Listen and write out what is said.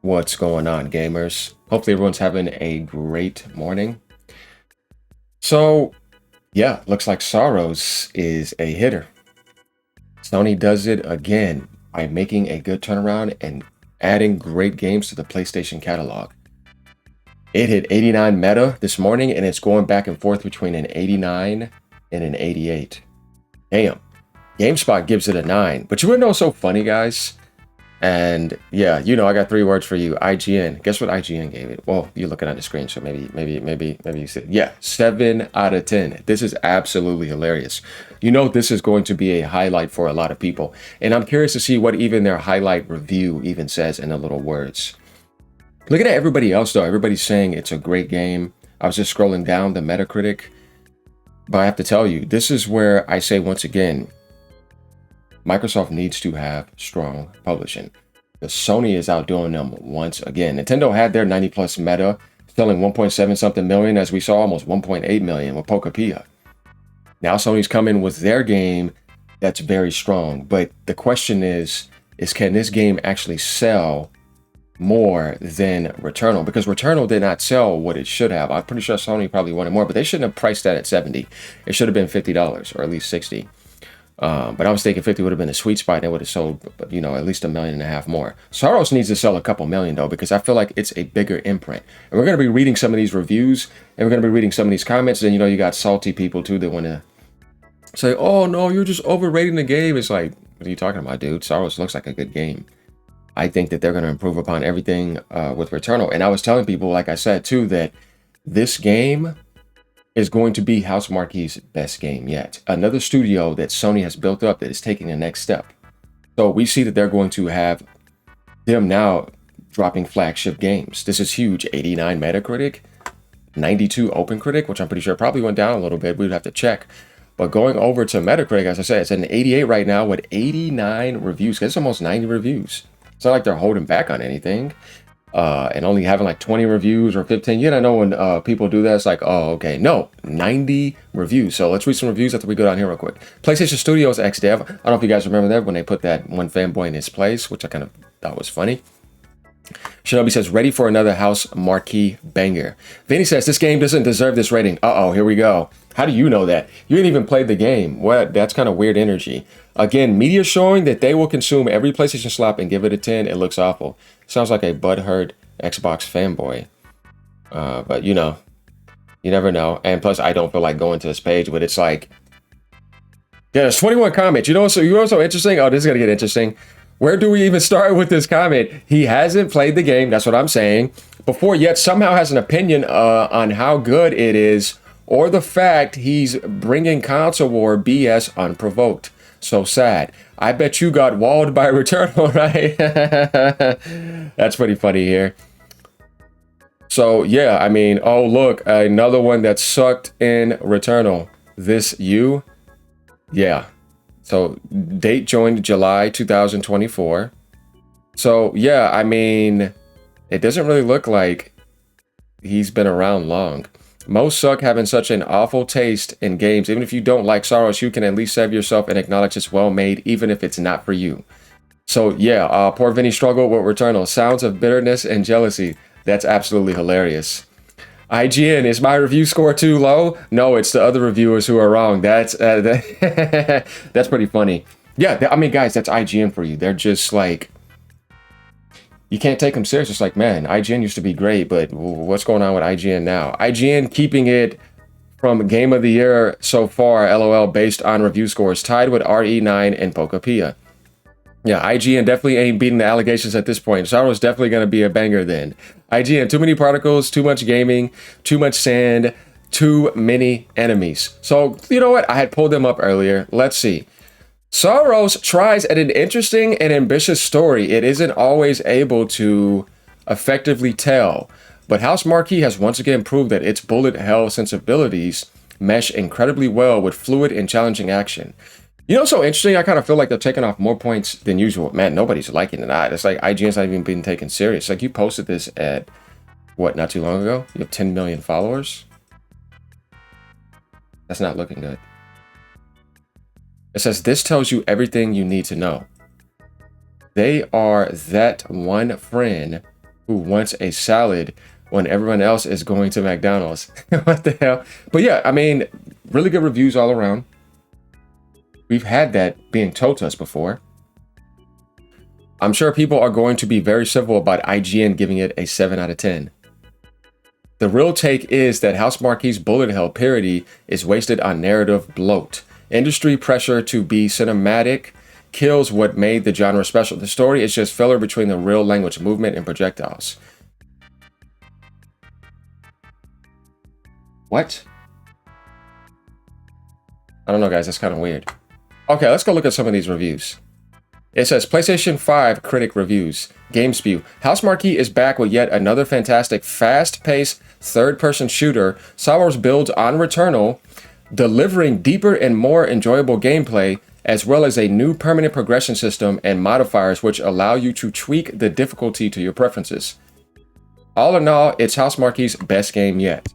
What's going on, gamers? Hopefully everyone's having a great morning. So, yeah, looks like SAROS is a hitter. Sony does it again by making a good turnaround and adding great games to the PlayStation catalog. It hit 89 meta this morning, and it's going back and forth between an 89 and an 88. Damn. GameSpot gives it a 9. But you wanna know what's so funny, guys? And yeah, I got 3 words for you. IGN. Guess what IGN gave it? Well, you're looking at the screen, so maybe you said, yeah, 7 out of 10. This is absolutely hilarious. This is going to be a highlight for a lot of people. And I'm curious to see what even their highlight review even says in the little words. Looking at everybody else, though, everybody's saying it's a great game. I was just scrolling down the Metacritic. But I have to tell you, this is where I say once again, Microsoft needs to have strong publishing. The Sony is outdoing them once again. Nintendo had their 90 plus meta, selling 1.7 something million, as we saw almost 1.8 million with Pokapia. Now Sony's coming with their game that's very strong. But the question is can this game actually sell more than Returnal? Because Returnal did not sell what it should have. I'm pretty sure Sony probably wanted more, but they shouldn't have priced that at 70. It should have been $50 or at least 60. But I was thinking 50 would have been a sweet spot and it would have sold, at least 1.5 million more. SAROS needs to sell a couple million though, because I feel like it's a bigger imprint. And we're going to be reading some of these reviews and we're going to be reading some of these comments. And you got salty people too that want to say, oh no, you're just overrating the game. It's like, what are you talking about, dude? SAROS looks like a good game. I think that they're going to improve upon everything with Returnal. And I was telling people, like I said too, that this game is going to be Housemarque's best game yet. Another studio that Sony has built up that is taking the next step. So we see that they're going to have them now dropping flagship games. This is huge. 89 Metacritic, 92 OpenCritic, which I'm pretty sure probably went down a little bit. We'd have to check. But going over to Metacritic, as I said, it's at an 88 right now with 89 reviews. It's almost 90 reviews. It's not like they're holding back on anything. And only having like 20 reviews or 15. You know when people do that, it's like, oh, okay. No, 90 reviews. So let's read some reviews after we go down here real quick. PlayStation Studios XDev. I don't know if you guys remember that when they put that one fanboy in his place, which I kind of thought was funny. Shinobi says, ready for another Housemarque banger. Vinny says, this game doesn't deserve this rating. Uh-oh, here we go. How do you know that? You didn't even play the game. What? That's kind of weird energy. Again, media showing that they will consume every PlayStation slap and give it a 10. It looks awful. Sounds like a butthurt Xbox fanboy. But you never know. And plus, I don't feel like going to this page, but it's like, yeah, there's 21 comments. You know what's so interesting? Oh, this is going to get interesting. Where do we even start with this comment? He hasn't played the game. That's what I'm saying. Before yet somehow has an opinion on how good it is, or the fact he's bringing console war BS unprovoked. So sad. I bet you got walled by Returnal, right? That's pretty funny here. So yeah, I mean, oh look, another one that sucked in Returnal. This you? Yeah. So date joined July 2024. So yeah, I mean, it doesn't really look like he's been around long. Most suck having such an awful taste in games. Even if you don't like SAROS, you can at least save yourself and acknowledge it's well made, even if it's not for you. So yeah, poor Vinny struggled with Returnal. Sounds of bitterness and jealousy. That's absolutely hilarious. IGN, is my review score too low? No, it's the other reviewers who are wrong. That's that's pretty funny. Yeah, I mean, guys, that's IGN for you. They're just like, you can't take them serious. It's like, man, IGN used to be great, but what's going on with IGN now? IGN keeping it from Game of the Year so far, LOL, based on review scores, tied with RE9 and Pokapia. Yeah, IGN definitely ain't beating the allegations at this point. SAROS definitely going to be a banger then. IGN, too many particles, too much gaming, too much sand, too many enemies. So, you know what? I had pulled them up earlier. Let's see. SAROS tries at an interesting and ambitious story it isn't always able to effectively tell. But Housemarque has once again proved that its bullet hell sensibilities mesh incredibly well with fluid and challenging action. So interesting, I kind of feel like they're taking off more points than usual. Man, nobody's liking it. It's like IGN's not even being taken serious. Like, you posted this at, what, not too long ago? You have 10 million followers? That's not looking good. It says, this tells you everything you need to know. They are that one friend who wants a salad when everyone else is going to McDonald's. What the hell? But yeah, I mean, really good reviews all around. We've had that being told to us before. I'm sure people are going to be very civil about IGN giving it a 7 out of 10. The real take is that Housemarque's bullet hell parody is wasted on narrative bloat. Industry pressure to be cinematic kills what made the genre special. The story is just filler between the real language movement and projectiles. What? I don't know, guys. That's kind of weird. Okay, let's go look at some of these reviews. It says PlayStation 5 critic reviews. GameSpew. Housemarque is back with yet another fantastic, fast-paced, third-person shooter. SAROS builds on Returnal, delivering deeper and more enjoyable gameplay, as well as a new permanent progression system and modifiers which allow you to tweak the difficulty to your preferences. All in all, it's Housemarque's best game yet.